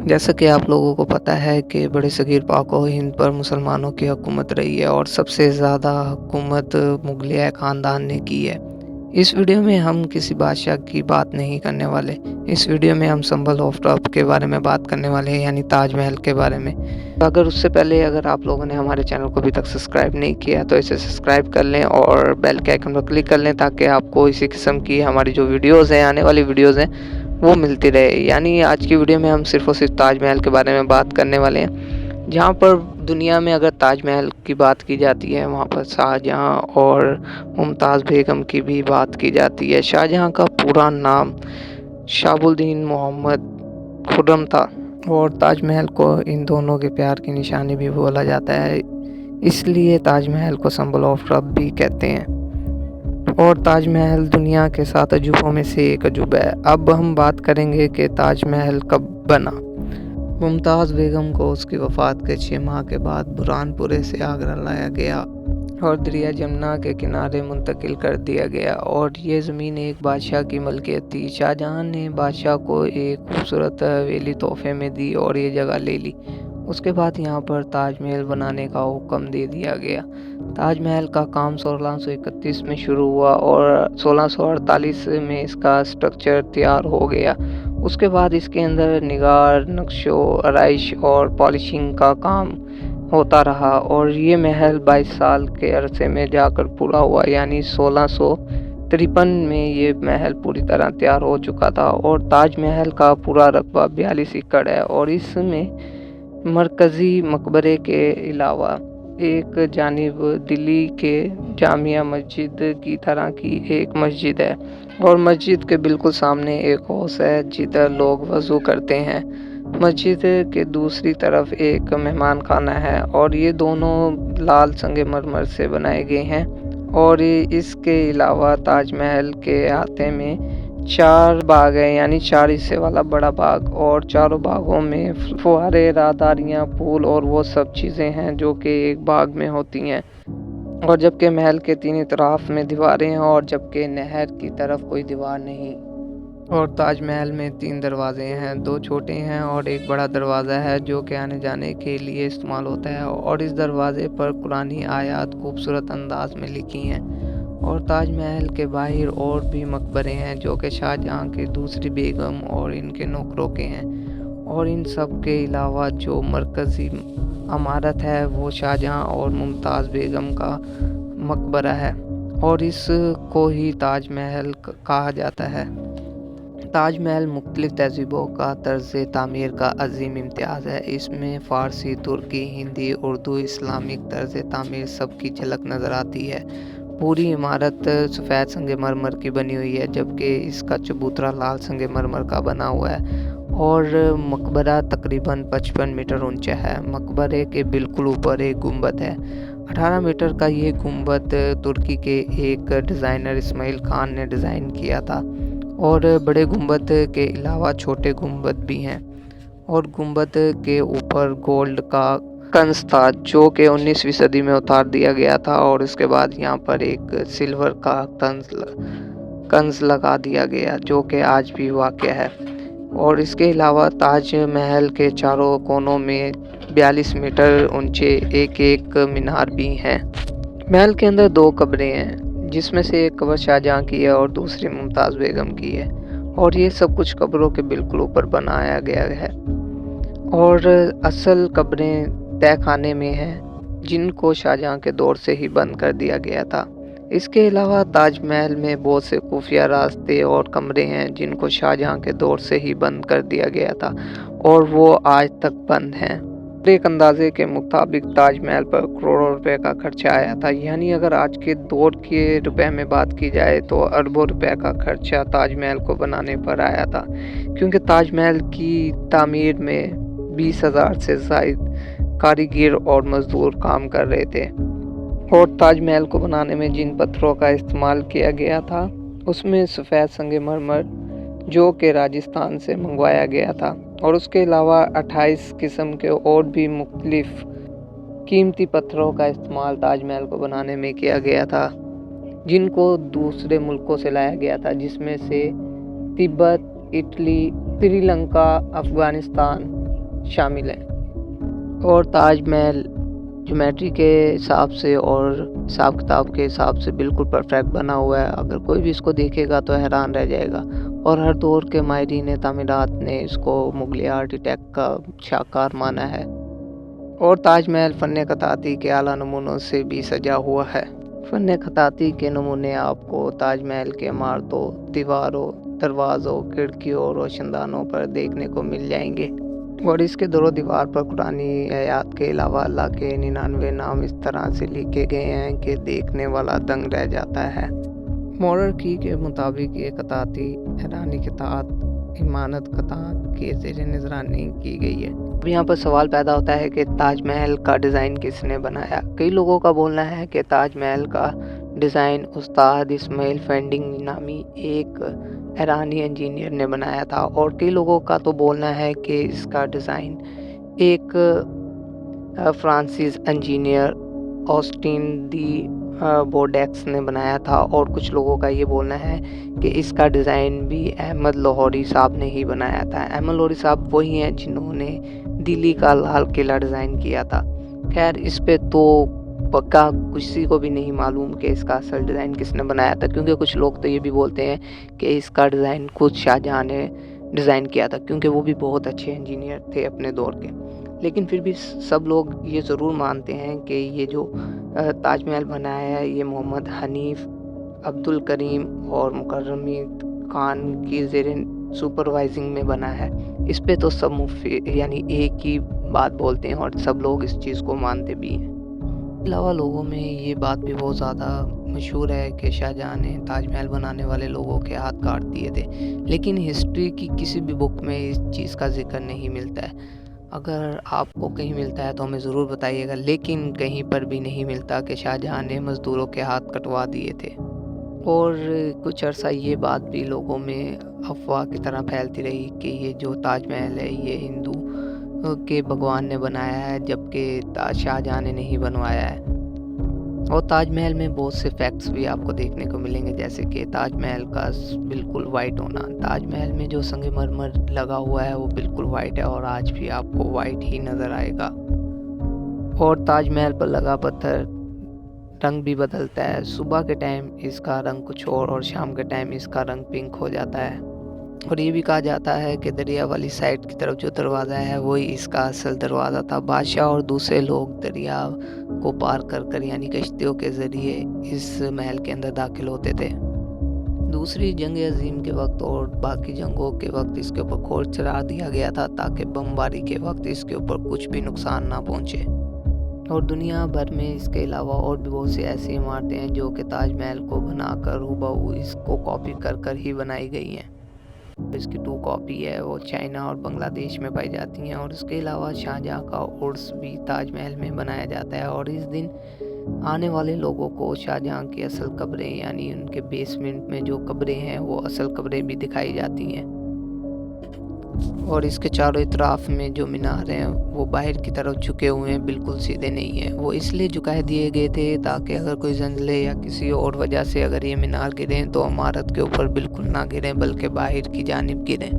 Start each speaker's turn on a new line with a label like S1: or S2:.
S1: جیسا کہ آپ لوگوں کو پتہ ہے کہ بڑے صغیر پاک و ہند پر مسلمانوں کی حکومت رہی ہے اور سب سے زیادہ حکومت مغلیہ خاندان نے کی ہے۔ اس ویڈیو میں ہم کسی بادشاہ کی بات نہیں کرنے والے، اس ویڈیو میں ہم سمبل آف ٹاپ کے بارے میں بات کرنے والے ہیں، یعنی تاج محل کے بارے میں۔ اس سے پہلے اگر آپ لوگوں نے ہمارے چینل کو ابھی تک سبسکرائب نہیں کیا تو اسے سبسکرائب کر لیں اور بیل کے آئیکن پر کلک کر لیں تاکہ آپ کو اسی قسم کی ہماری جو ویڈیوز ہیں، آنے والی ویڈیوز ہیں، وہ ملتی رہے۔ یعنی آج کی ویڈیو میں ہم صرف اور صرف تاج محل کے بارے میں بات کرنے والے ہیں، جہاں پر دنیا میں اگر تاج محل کی بات کی جاتی ہے وہاں پر شاہجہاں اور ممتاز بیگم کی بھی بات کی جاتی ہے۔ شاہجہاں کا پورا نام شہاب الدین محمد خرم تھا اور تاج محل کو ان دونوں کے پیار کی نشانی بھی بولا جاتا ہے، اس لیے تاج محل کو سمبل آف ٹاپ بھی کہتے ہیں۔ اور تاج محل دنیا کے 7 عجوبوں میں سے ایک عجوبہ ہے۔ اب ہم بات کریں گے کہ تاج محل کب بنا۔ ممتاز بیگم کو اس کی وفات کے 6 ماہ کے بعد برہان پورے سے آگرہ لایا گیا اور دریا جمنا کے کنارے منتقل کر دیا گیا، اور یہ زمین ایک بادشاہ کی ملکیت تھی۔ شاہجہاں نے بادشاہ کو ایک خوبصورت حویلی تحفے میں دی اور یہ جگہ لے لی۔ اس کے بعد یہاں پر تاج محل بنانے کا حکم دے دیا گیا۔ تاج محل کا کام 1631 میں شروع ہوا اور 1648 میں اس کا اسٹرکچر تیار ہو گیا۔ اس کے بعد اس کے اندر نگار، نقش و آرائش اور پالشنگ کا کام ہوتا رہا اور یہ محل 22 سال کے عرصے میں جا کر پورا ہوا، یعنی 1653 میں یہ محل پوری طرح تیار ہو چکا تھا۔ اور تاج محل کا پورا رقبہ 42 ایکڑ ہے اور اس میں مرکزی مقبرے کے علاوہ ایک جانب دلی کے جامع مسجد کی طرح کی ایک مسجد ہے اور مسجد کے بالکل سامنے ایک حوض ہے جدھر لوگ وضو کرتے ہیں۔ مسجد کے دوسری طرف ایک مہمان خانہ ہے اور یہ دونوں لال سنگ مرمر سے بنائے گئے ہیں۔ اور اس کے علاوہ تاج محل کے احاطے میں 4 باغ ہیں، یعنی 4 حصے والا بڑا باغ، اور چاروں باغوں میں فوارے، راہداریاں، پھول اور وہ سب چیزیں ہیں جو کہ ایک باغ میں ہوتی ہیں۔ اور جبکہ محل کے 3 اطراف میں دیواریں ہیں اور جبکہ نہر کی طرف کوئی دیوار نہیں۔ اور تاج محل میں 3 دروازے ہیں، 2 چھوٹے ہیں اور ایک بڑا دروازہ ہے جو کہ آنے جانے کے لیے استعمال ہوتا ہے، اور اس دروازے پر قرآنی آیات خوبصورت انداز میں لکھی ہیں۔ اور تاج محل کے باہر اور بھی مقبرے ہیں جو کہ شاہجہاں کی دوسری بیگم اور ان کے نوکروں کے ہیں، اور ان سب کے علاوہ جو مرکزی عمارت ہے وہ شاہجہاں اور ممتاز بیگم کا مقبرہ ہے اور اس کو ہی تاج محل کہا جاتا ہے۔ تاج محل مختلف تہذیبوں کا طرز تعمیر کا عظیم امتزاج ہے۔ اس میں فارسی، ترکی، ہندی، اردو، اسلامک طرز تعمیر سب کی جھلک نظر آتی ہے۔ پوری عمارت سفید سنگ مرمر کی بنی ہوئی ہے جبکہ اس کا چبوترا لال سنگ مرمر کا بنا ہوا ہے، اور مقبرہ تقریباً 55 میٹر اونچا ہے۔ مقبرے کے بالکل اوپر ایک گنبد ہے۔ 18 میٹر کا یہ گنبد ترکی کے ایک ڈیزائنر اسماعیل خان نے ڈیزائن کیا تھا، اور بڑے گنبد کے علاوہ چھوٹے گنبد بھی ہیں، اور گنبد کے اوپر گولڈ کا کنز تھا جو کہ 19ویں صدی میں اتار دیا گیا تھا، اور اس کے بعد یہاں پر ایک سلور کا کنز لگا دیا گیا جو کہ آج بھی واقع ہے۔ اور اس کے علاوہ تاج محل کے چاروں کونوں میں 42 میٹر اونچے ایک ایک مینار بھی ہیں۔ محل کے اندر 2 قبریں ہیں جس میں سے ایک قبر شاہجہاں کی ہے اور دوسری ممتاز بیگم کی ہے، اور یہ سب کچھ قبروں کے بالکل اوپر بنایا گیا ہے۔ اور اصل قبریں تہہ خانے میں ہیں جن کو شاہجہاں کے دور سے ہی بند کر دیا گیا تھا۔ اس کے علاوہ تاج محل میں بہت سے خفیہ راستے اور کمرے ہیں جن کو شاہجہاں کے دور سے ہی بند کر دیا گیا تھا اور وہ آج تک بند ہیں۔ ایک اندازے کے مطابق تاج محل پر کروڑوں روپے کا خرچہ آیا تھا، یعنی اگر آج کے دور کے روپے میں بات کی جائے تو اربوں روپے کا خرچہ تاج محل کو بنانے پر آیا تھا، کیونکہ تاج محل کی تعمیر میں 20,000 سے زائد کاریگر اور مزدور کام کر رہے تھے۔ اور تاج محل کو بنانے میں جن پتھروں کا استعمال کیا گیا تھا اس میں سفید سنگ مرمر جو کہ راجستھان سے منگوایا گیا تھا، اور اس کے علاوہ 28 قسم کے اور بھی مختلف قیمتی پتھروں کا استعمال تاج محل کو بنانے میں کیا گیا تھا جن کو دوسرے ملکوں سے لایا گیا تھا، جس میں سے تبت، اٹلی، سری لنکا، افغانستان شامل ہیں، اور تاج محل جیومیٹری کے حساب سے اور حساب کتاب کے حساب سے بالکل پرفیکٹ بنا ہوا ہے۔ اگر کوئی بھی اس کو دیکھے گا تو حیران رہ جائے گا، اور ہر دور کے ماہرین تعمیرات نے اس کو مغلیہ آرکیٹیکٹ کا شاہکار مانا ہے۔ اور تاج محل فن خطاطی کے اعلیٰ نمونوں سے بھی سجا ہوا ہے۔ فن خطاطی کے نمونے آپ کو تاج محل کے عمارتوں، دیواروں، دروازوں، کھڑکیوں اور روشن دانوں پر دیکھنے کو مل جائیں گے، اور اس کے در و دیوار پر قرآنی آیات کے علاوہ اللہ کے 99 نام اس طرح سے لکھے گئے ہیں کہ دیکھنے والا دنگ رہ جاتا ہے۔ موررکی کے مطابق یہ خطاطی ایرانی خطاط عمارت خطاط کے زیر نظرانی کی گئی ہے۔ اب یہاں پر سوال پیدا ہوتا ہے کہ تاج محل کا ڈیزائن کس نے بنایا؟ کئی لوگوں کا بولنا ہے کہ تاج محل کا ڈیزائن استاد اسماعیل فینڈنگ نامی ایک ایرانی انجینئر نے بنایا تھا، اور کئی لوگوں کا تو بولنا ہے کہ اس کا ڈیزائن ایک فرانسیسی انجینئر آسٹین دی بورڈیکس نے بنایا تھا، اور کچھ لوگوں کا یہ بولنا ہے کہ اس کا ڈیزائن بھی احمد لاہوری صاحب نے ہی بنایا تھا۔ احمد لاہوری صاحب وہی ہیں جنہوں نے دلی کا لال قلعہ ڈیزائن کیا تھا۔ خیر، اس پہ تو پکا کسی کو بھی نہیں معلوم کہ اس کا اصل ڈیزائن کس نے بنایا تھا، کیونکہ کچھ لوگ تو یہ بھی بولتے ہیں کہ اس کا ڈیزائن خود شاہجہاں نے ڈیزائن کیا تھا، کیونکہ وہ بھی بہت اچھے انجینئر تھے اپنے دور کے۔ لیکن پھر بھی سب لوگ یہ ضرور مانتے ہیں کہ یہ جو تاج محل بنایا ہے یہ محمد حنیف، عبد الکریم اور مکرمی خان کی زیر سپروائزنگ میں بنا ہے۔ اس پہ تو سب یعنی ایک ہی بات بولتے ہیں، اور سب لوگ اس چیز کو مانتے بھی ہیں۔ اس کے علاوہ لوگوں میں یہ بات بھی بہت زیادہ مشہور ہے کہ شاہجہاں نے تاج محل بنانے والے لوگوں کے ہاتھ کاٹ دیے تھے، لیکن ہسٹری کی کسی بھی بک میں اس چیز کا ذکر نہیں ملتا ہے۔ اگر آپ کو کہیں ملتا ہے تو ہمیں ضرور بتائیے گا، لیکن کہیں پر بھی نہیں ملتا کہ شاہجہاں نے مزدوروں کے ہاتھ کٹوا دیے تھے۔ اور کچھ عرصہ یہ بات بھی لوگوں میں افواہ کی طرح پھیلتی رہی کہ یہ جو تاج محل ہے یہ ہندو کے بھگوان نے بنایا ہے، جبکہ شاہجہاں نے نہیں بنوایا ہے۔ اور تاج محل میں بہت سے فیکٹس بھی آپ کو دیکھنے کو ملیں گے، جیسے کہ تاج محل کا بالکل وائٹ ہونا۔ تاج محل میں جو سنگ مرمر لگا ہوا ہے وہ بالکل وائٹ ہے، اور آج بھی آپ کو وائٹ ہی نظر آئے گا۔ اور تاج محل پر لگا پتھر رنگ بھی بدلتا ہے، صبح کے ٹائم اس کا رنگ کچھ اور شام کے ٹائم اس کا رنگ پنک ہو جاتا ہے۔ اور یہ بھی کہا جاتا ہے کہ دریا والی سائڈ کی طرف جو دروازہ ہے وہی اس کا اصل دروازہ تھا۔ بادشاہ اور دوسرے لوگ دریا کو پار کر یعنی کشتیوں کے ذریعے اس محل کے اندر داخل ہوتے تھے۔ دوسری جنگ عظیم کے وقت اور باقی جنگوں کے وقت اس کے اوپر کھور چڑھا دیا گیا تھا تاکہ بمباری کے وقت اس کے اوپر کچھ بھی نقصان نہ پہنچے۔ اور دنیا بھر میں اس کے علاوہ اور بھی بہت سی ایسی عمارتیں ہیں جو کہ تاج محل کو بنا کر ہو اس کو کاپی کر ہی بنائی گئی ہیں۔ اس کی 2 کاپی ہے، وہ چائنا اور بنگلہ دیش میں پائی جاتی ہیں۔ اور اس کے علاوہ شاہجہاں کا عرس بھی تاج محل میں بنایا جاتا ہے، اور اس دن آنے والے لوگوں کو شاہجہاں کی اصل قبریں یعنی ان کے بیسمنٹ میں جو قبریں ہیں وہ اصل قبریں بھی دکھائی جاتی ہیں۔ اور اس کے چاروں اطراف میں جو مینار ہیں وہ باہر کی طرف جھکے ہوئے ہیں، بالکل سیدھے نہیں ہیں۔ وہ اس لیے جھکائے دیے گئے تھے تاکہ اگر کوئی زلزلے یا کسی اور وجہ سے اگر یہ مینار گریں تو عمارت کے اوپر بالکل نہ گریں بلکہ باہر کی جانب گریں۔